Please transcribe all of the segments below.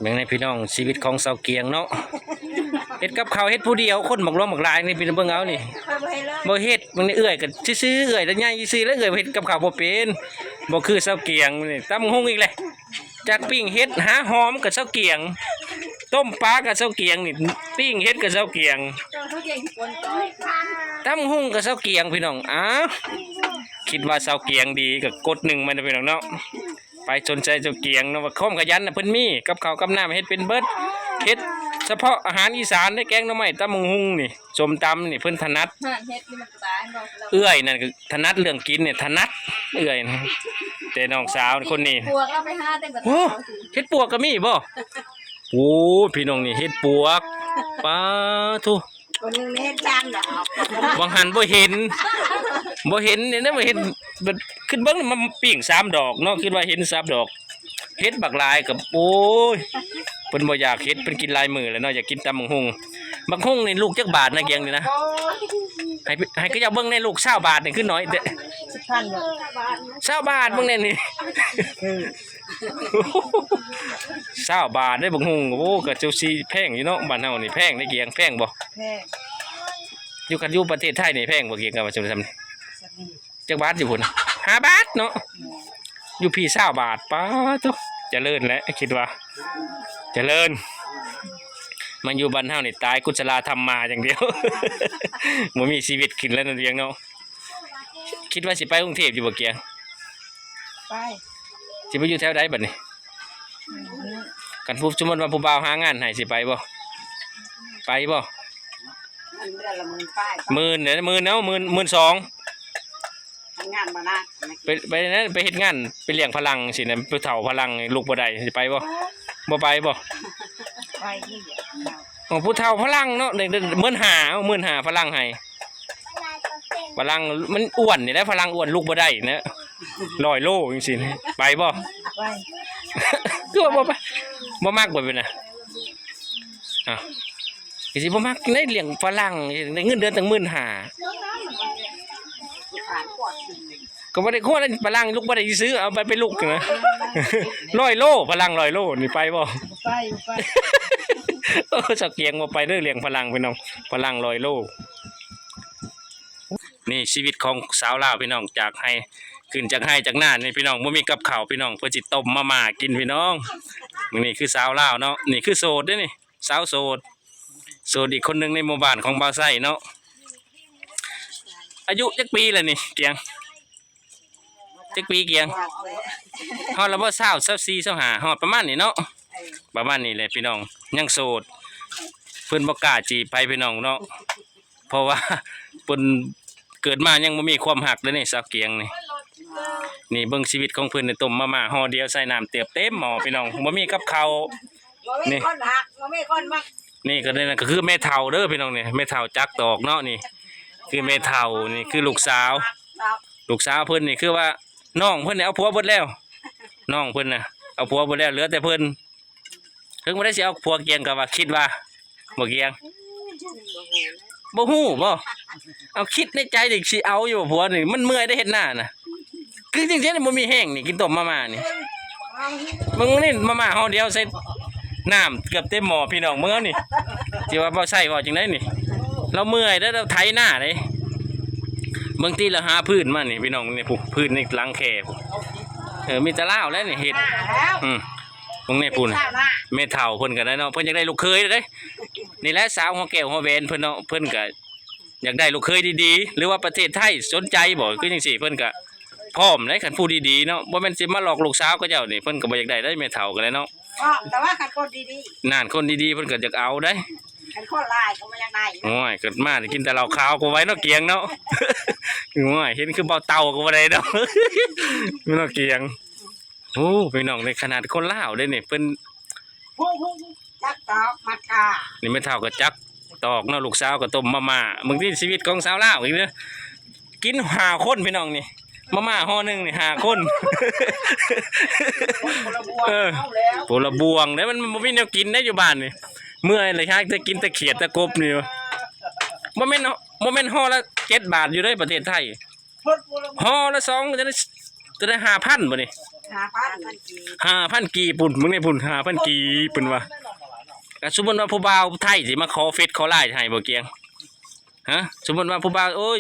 เมืองในพี่น้องชีวิตของเสาเกียงเนาะเฮ็ดกับข้าวเฮ็ดผู้เดียวคนหมักล้อมหมักลายนี่พี่เบิ่งเอานี่บ่เฮ็ดมันนี่เอื้อยกันซื่อๆเอื้อยแต่ใหญ่ซื่อแล้วเอื้อยเฮ็ดกับข้าวบ่เป็นบ่คือเสาเกียงนี่ตำหุงอีกเลยจากปิ้งเฮ็ดหาหอมกับเสาเกียงต้มปลากับเสาเกียงนี่ปิ้งเฮ็ดกับเสาเกียงตำหุงกับเสาเกียงพี่น้องอ้าวคิดว่าเสาเกียงดีก็กด1มันนะพี่น้องเนาะไปสนใจเจ้าเกียงเนาะว่าข้อมขยันน่ะเพิ่นมีกับข้าวกับน้ำเฮ็ดเป็นเบิดเฮ็ดเฉพาะอาหารอีสานได้แกงหน่อไม้ตำบักหุ่งนี่ส้มตำนี่เพิ่นถนัดเอื้อยนั่นคือถนัดเรื่องกินเนี่ยถนัดเอื้อยนะแต่น้องสาวคนนี้ปวกเราไปหาแต่งกับ โอ้เฮ็ดปวกก็มีบ่โอ้พี่น้องนี่เฮ็ดปวกป้าทุคนนึงเฮ็ดจานดอก บางหันบ่เห็นเนี่ยนะบ่เห็นขึ้นเบิ่งมันปิ้ง3ดอกเนาะคิดว่าเห็น3ดอกเฮ็ดบักลายกับโอ้ยเพิ่นบ่อยากเฮ็ดเพิ่นกินลายมือแล้วเนาะอยากกินตำบักหุ่งนี่ลูกจักบาทนะเกียงนี่นะให้ก็อยากเบิ่งในลูก20บาทนี่คือน้อยเด้20บาทเบิ่งแน่นี่20บาทได้บักหุ่งโอ้ก็เจ้าซีแพงอยู่เนาะบ้านเฮานี่แพงได้เกียงแพงบ่แพงอยู่กันอยู่ประเทศไทยนี่แพงบ่เกียงกันว่าจังซั่นนี่จักบาทอยู่พุ่น5บาทเนาะอยู่พี่20บาทป๊าดตุ๊เจริญแล้วคิดว่าเจริญมันอยู่บ้านเฮานี่ตายกุศลธรรมมาอย่างเดียวบ่มีชีวิตขึ้นแล้วนั่นเองเนาะคิดว่าสิไปกรุงเทพอยู่บ่เกียงไปสิไปอยู่แถวใดบัดนี้กันผู้สมมุติว่าผู้บ่าวหางานให้สิไปบ่ไปบ่มันเดือนละ10,000หมื่นเด้อหมื่นเนาะ12,000ทำงานบ่นะไปนั้นไปเฮ็ดงานไปเลี้ยงพลังสินะไปเฒ่าพลังลูกบ่ได้สิไปบ่ไปบ่ไปนี่ผู้เฒ่าพลังเนาะเด้15,000พลังให้พลังมันอ้วนนี่แหละพลังอ้วนลูกบ่ได้นะ100 โลจังซี่ไปบ่ไปคือบ่ไปบ่มักบ่เป็นน่ะอ้าวสิบ่มักได้เลี้ยงฝรั่งได้เงินเดือนตั้ง15,000ก็บ่ได้ควรพลังลูกบ่ได้ซื้อเอาไปลูกนะ100 โลพลัง100 โลนี่ไปบ่ไปสักเกียงบ่ไปเด้อเลี้ยงพลังพี่น้องพลัง100 โลนี่ชีวิตของสาวลาวพี่น้องจากให้ขึ้นจากให้จากหน้านี่พี่น้องบ่มีกับข้าวพี่น้องเพิ่นสิต้มมาม่ากินพี่น้องนี่คือสาวลาวเนาะนี่คือโสดเด้อนี่สาวโสดอีกคนนึงในหมู่บ้านของบ่าวไส้เนาะอายุจักปีแล้วนี่เกียงจักปีเกียงฮอดแล้วบ่24 25ฮอดประมาณนี้เนาะประมาณนี้แหละพี่น้องยังโสดเพิ่นบ่กล้าจีบไปพี่น้องเนาะเพราะว่าเพิ่นเกิดมายังบ่มีความรักเลยนี่สาวเกียงนี่เบิ่งชีวิตของเพิ่นนี่ต้มมาม่าห่อเดียวใส่น้ำเตียบเต็มหม้อพี่น้องบ่มีกับข้าวนี่คนหักบ่มีคนมักนี่ก็นั่นก็คือแม่เฒ่าเด้อพี่น้องนี่แม่เฒ่าจักตอกเนาะนี่คือแม่เฒ่านี่คือลูกสาวเพิ่นนี่คือว่าน้องเพิ่นนี่เอาผัวเบิดแล้วน้องเพิ่นน่ะเอาผัวเบิดแล้วเหลือแต่เพิ่นถึงบ่ได้สิเอาผัวเกียงก็ว่าคิดว่าบ่เกียงบ่ฮู้บ่เอาคิดในใจดิสิเอาอยู่ผัวนี่มันเมื่อยได้เฮ็ดหน้าน่ะคือจริงๆบ่มีแห้งนี่กินต้มมาม่านี่มึงนี่มาม่าห่อเดียวใส่น้ำเกือบเต็มหม้อพี่น้องมึงเอานี่สิว่าบ่ใส่ว่าจังได๋นี่เราเมื่อยแล้วเราไถหน้าเด้บางทีเราหาพื้นมานี่พี่น้องนี่ผู้พื้นนี่หลังแคบมีแต่ลาวแล้วนี่เฮ็ดตรงนี้ปูนแม่เฒ่าเพิ่นก็ได้เนาะเพิ่นอยากได้ลูกเคยเด้นี่แหละสาวหัวแก้วหัวแหวนเพิ่นเนาะเพิ่นก็อยากได้ลูกเคยดีๆหรือว่าประเทศไทยสนใจบ่คือจังซี่เพิ่นก็พร้อมได้คันผู้ดีๆเนาะบ่แม่นสิมาหลอกลูกสาวก็เจ้านี่เพิ่นก็บ่อยากได้ได้แม่เฒ่าก็ได้เนาะแต่ว่าคันคนดีๆนั่นคนดีๆเพิ่นก็อยากเอาได้คันคนลายก็บ่อยากได้โอ้ยเกิดมากินแต่เหล้าขาวก็ไว้เนาะเกียงเนาะโอ้ยเห็นคือเบาเต่าก็บ่ได้เนาะเนาะเกียงโอ้พี่น้องในขนาดคนลาวเด้นี่เพิ่นจักตอกมัดกานี่แม่เฒ่าก็จักตอกเนาะลูกสาวก็ต้มมาม่าบางทีชีวิตของสาวลาวอีกเด้อกิน5คนพี่น้องนี่มาม่าห่อนึงนี่5คนโพละบวงเด้มันบ่มีแนวกินได้อยู่บ้านนี่เมื่อยเลยฮะจะกินแต่เขียดแต่กบนี่บ่แม่นห่อละ7 บาทอยู่เด้ประเทศไทยห่อละ2จะได้5,000บ่นี่ 5,000 กีปุ่นมึงได้ปุ่น5,000กีปุ่นว่าสมมุติว่าผู้บ่าวไทยสิมาขอเฟซขอไลน์ให้บ่เกียงฮะสมมุติว่าผู้บ่าวโอ้ย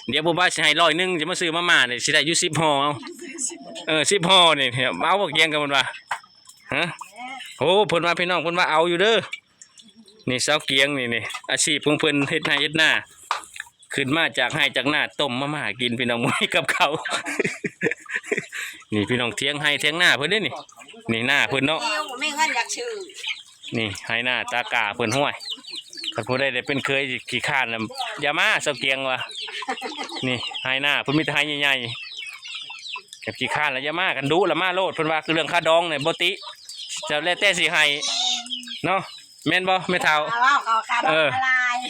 เดี๋ยวผู้บ่าวสิให้100จะมาซื้อมาม่านี่สิได้อยู่10ห่อเอา10ห่อนี่เอาบ่เกียงกันมันว่าฮะโอ้เพิ่นว่าพี่น้องเพิ่นว่าเอาอยู่เด้อนี่สาวเกียงนี่อาชีพของเพิ่นเฮ็ดไร่เฮ็ดนาขึ้นมาจากไร่จากนาต้มมาม่ากินพี่น้องมื้อกับเขาว นี่พี่น้องเถียงไร่เถียงนาเพิ่นเด้นี่หน้าเพิ่นเนาะ ไม่เงินอยากชื่อ นี่ไร่นาตากาเพิ่นห้วยคันผู้ใดได้เป็นเคยขี้ข้านน่ะอย่ามาสาวเกียงว่ะนี่ไร่นาเพิ่นมีแต่ไร่ใหญ่ๆกับขี้ข้านแล้วอย่ามากันดุละมาโลดเพิ่นว่าคือเรื่องค่าดองเนี่ยบ่ติจะแล้วแต่สิให้เนาะแม่นบ่แม่เฒ่า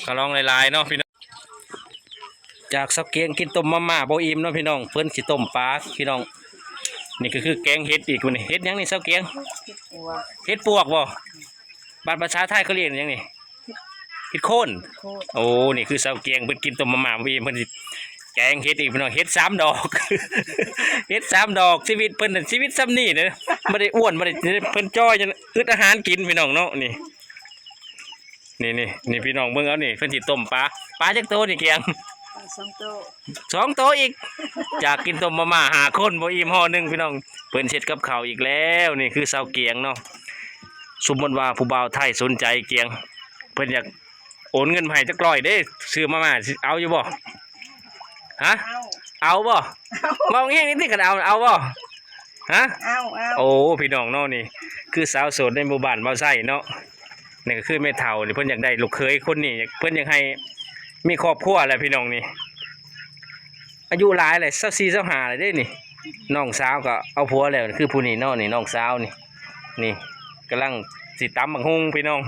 ก็ลองหลายๆเนาะพี่น้องจากสาวเกียงกินต้มมาม่าบ่อิ่มเนาะพี่น้องเพิ่นสิต้มปลาพี่น้องนี่ก็คือแกงเห็ดอีกนี่เห็ดหยังนี่สาวเกียงเห็ดปวกบ่บ้านภาษาไทยเขาเรียกหยังนี่เห็ดโคนโอ้นี่คือสาวเกียงเพิ่นกินต้มมาม่าบ่อิ่มเพิ่นสิแกงเห็ดอีกพี่น้องเห็ด3 ดอก เห็ด3 ดอกชีวิตเพิ่นน่ะชีวิตซ้ำนี่เด้อบ่ได้อ้วนบ่ได้เพิ่นจ้อยจนอึดอาหารกินพี่น้องเนาะนี่พี่น้องเบิ่งเอานี่เพิ่นสิต้มปลาจักโตนี่เกียง2 โตอีกจากกินต้มมาม่า5 คนบ่อิ่มห่อหนึงพี่น้องเพิ่นเฮ็ดกับข้าวอีกแล้วนี่คือสาวเกียงเนาะสมมุติว่าผู้บ่าวไทยสนใจเกียงเพิ่นอยากโอนเงินมาให้จัก100เด้ซื้อมาม่าเอาอยู่บ่ฮะเอาบ่มองแง่นี่กันเอาบ่ฮะโอ้พี่น้องเนาะนี่คือสาวโสดในหมู่บ้านบ่าวไส้เนาะนี่ก็คือแม่เฒ่านี่เพิ่นอยากได้ลูกเขยคนนี้เพิ่นอยากให้มีครอบครัวแล้วพี่น้องนี่อายุหลายเลย24 25เลยเด้นี่น้องสาวก็เอาผัวแล้วคือผู้นี้เนาะนี่น้องสาวนี่กำลังสิตำบักฮุงพี่น้อง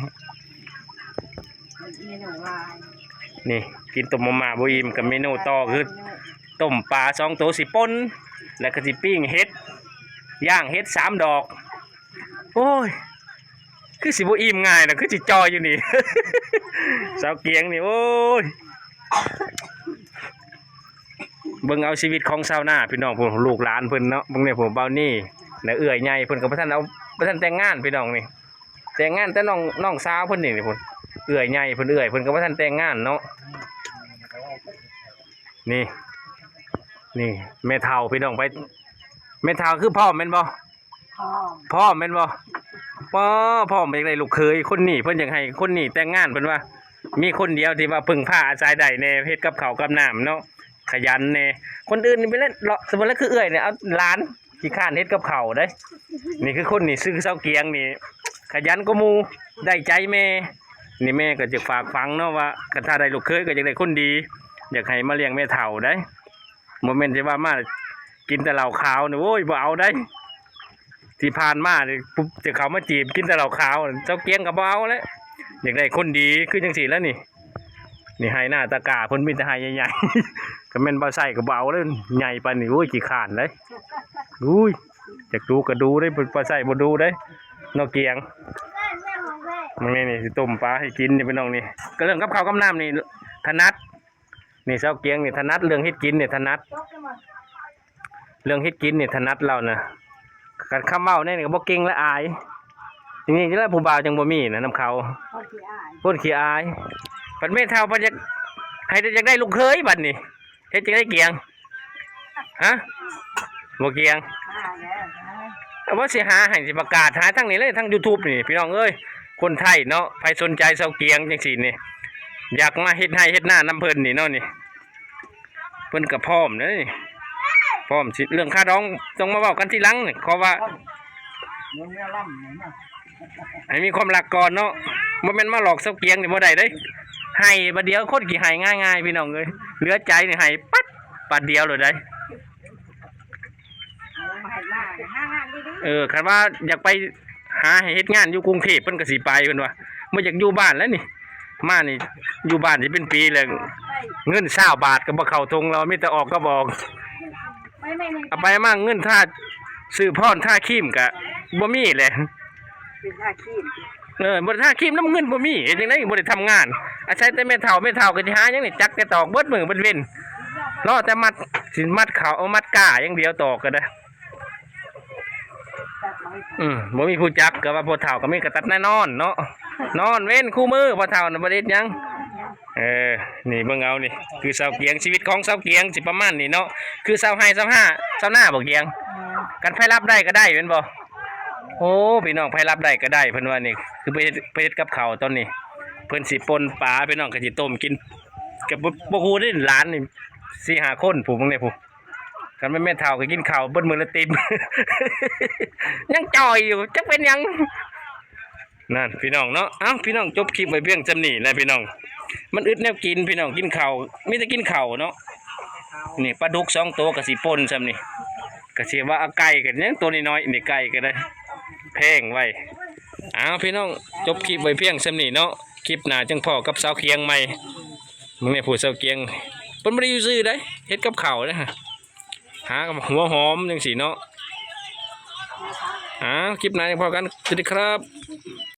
นี่กินต้มมาม่าบ่อิ่มกับเมนูต่อคือต้มปลา2 ตัวสิป่นแล้วก็สิปิ้งเห็ดย่างเห็ด3 ดอกโอ้ยคือสิบ่อิ่มง่ายนะคือสิจอยอยู่นี่ สาวเกียงนี่โอ้ยเบิ่งเอาชีวิตของชาวนาพี่น้องผมลูกหลานเพิ่นเนาะเบิ่งเนี่ยผมเบานี่แล้วเอื้อยใหญ่เพิ่นก็บ่ทันแต่งงานพี่น้องนี่แต่งงานแต่น้องสาวเพิ่นนี่พุ่นเอื้อยใหญ่เพิ่นก็บ่ทันแต่งงานเนาะนี่แม่เฒ่าพี่น้องไปแม่เฒ่าคือพ่อแม่นบ่พ่อแม่นบ่พ่ออยากได้ลูกเขยคนนี้เพิ่นอยากให้คนนี้แต่งงานเพิ่นว่ามีคนเดียวที่ว่าพึ่งพาอาศัยได้แน่เฮ็ดกับข้าวกับน้ำเนาะขยันแน่คนอื่นนี่ไปเล่นสมมุติแล้วคือเอื้อยเนี่ยเอาหลานขี้ข้านเฮ็ดกับข้าวได้นี่คือคนนี่ซื้อเซาเกียงนี่ขยันก็หมู่ได้ใจแม่นี่แม่ก็จะฝากฝังเนาะว่าคันถ้าได้ลูกเขยก็อยากได้คนดีอยากให้มาเลี้ยงแม่เฒ่าได้บ่แม่นสิว่ามากินแต่เหล้าขาวนี่โอ้ยบ่เอาได้ที่ผ่านมานี่ปุ๊บจะเขามาจีบกินแต่เหล้าขาวเซาเกียงก็บ่เอาแล้วอยากได้คนดีคือจังซี่แล้วนี่ไห้หน้าตากาเพิ่นมีแต่ไห้ใหญ่ๆก็แม่นบ่ใส่ก็บ่เอาเลยใหญ่ปานนี้โอ้ยขี้ข้านเลยอุ้ยอยากดูก็ดูได้บ่ใส่บ่ดูได้นอกเกียงมันนี่สิต้มปลาให้กินนี่พี่น้องนี่ก็เรื่องกับข้าวกับน้ำนี่ถนัดนี่เซาเกียงนี่ถนัดเรื่องเฮ็ดกินนี่ถนัดเรื่องเฮ็ดกินนี่ถนัดเรานะการคำเว้านี่ก็บ่เก่งและอายจริงๆแล้วผู้บ่าวจังบ่มีนะน้ำเขาคนขี้อายบัดแม่เฒ่าบัดอยากได้ลูกเขยบัดนี่เฮ็ดจังได้เกียงฮะบ่เกียงว่าสิหาให้สิประกาศหาทั้งนี้เลยทั้ง YouTube นี่พี่น้องเอ้ยคนไทยเนาะใครสนใจเซาเกียงจังซี่นี่อยากมาเฮ็ดให้เฮ็ดหน้าน้ำเพิ่นนี่เนาะนี่เพิ่นก็พร้อมเด้อนี่พร้อมสิเรื่องค่าดองต้องมาเว้ากันทีหลังนี่ขอว่าให้มีความรักก่อนเนาะบ่แม่นมาหลอกเซาเกียงนี่บ่ได้เด้ให้บัดเดียวคนขี้ให้ง่ายๆพี่น้องเอ้ยเหลือใจนี่ให้ปัดเดียวเลยได้คันว่าอยากไปหาเฮ็ดงานอยู่กรุงเทพเพิ่นก็สิไปเพิ่นว่าบ่อยากอยู่บ้านแล้วนี่มานี่อยู่บ้านสิเป็นปีแล้วเงิน20 บาทก็บ่เข้าทงเรามีแต่ออกก็บอกเอาไปมาเงินท่าซื้อพรท่าครีมก็บ่มีแหละบ่ท่าครีมนำเงินบ่มีเฮ็ดจังได๋บ่ได้ทำงานอาศัยแต่แม่เฒ่าก็สิหาหยังนี่จักแต่ตอกเบิดมื้อเบิดเว้นรอแต่มัดสิมัดเขาเอามัดก้าอย่างเดียวตอกก็ได้ บ่มีผู้จักก็ว่าพ่อเฒ่าก็มีกระตัดแน่นอนเนาะนอนเว้นคู่มือพ่อเฒ่าน่ะบ่ได้เฮ็ดหยังนี่เบิ่งเอานี่คือเสาเกียงชีวิตของเสาเกียงสิประมาณนี้เนาะคือเสาไห้เสาห้าเสาหน้าบ่เกียงกันไผรับได้ก็ได้แม่นบ่โอ้พี่น้องไผรับได้ก็ได้เพิ่นว่านี่คือไปเฮ็ดกับข้าวตอนนี้เพิ่นสิป่นปลาพี่น้องก็สิต้มกินกับบ่ฮู้ได้หลานนี่ 4-5 คนผู้เบิ่งนี่ผู้กันแม่เฒ่าก็กินข้าวเบิดมื้อละติม ยังจ่อยอยู่จักเป็นหยังนั่นพี่น้องเนาะเอ้าพี่น้องจบคลิปไว้เพียงจำนี้นะพี่น้องมันอึดแนวกินพี่น้องกินข้าวมีแต่กินข้าวเนาะนี่ปลาดุก2 ตัวก็สิป่นซ้ำนี่ก็สิว่าเอาไก่กันยังตัวน้อยๆนี่ไก่ก็ได้แพงไว้อ้าวพี่น้องจบคลิปไว้เพียงจำนี้เนาะคลิปหน้าจังพ่อกับสาวเคียงใหม่มึงเนี่ยผู้สาวเคียงเพิ่นบ่ได้อยู่ซื่อได้เฮ็ดกับข้าวเด้อฮะหากับหัวหอมจังซี่เนาะคลิปหน้าจังพ่อกันสวัสดีครับ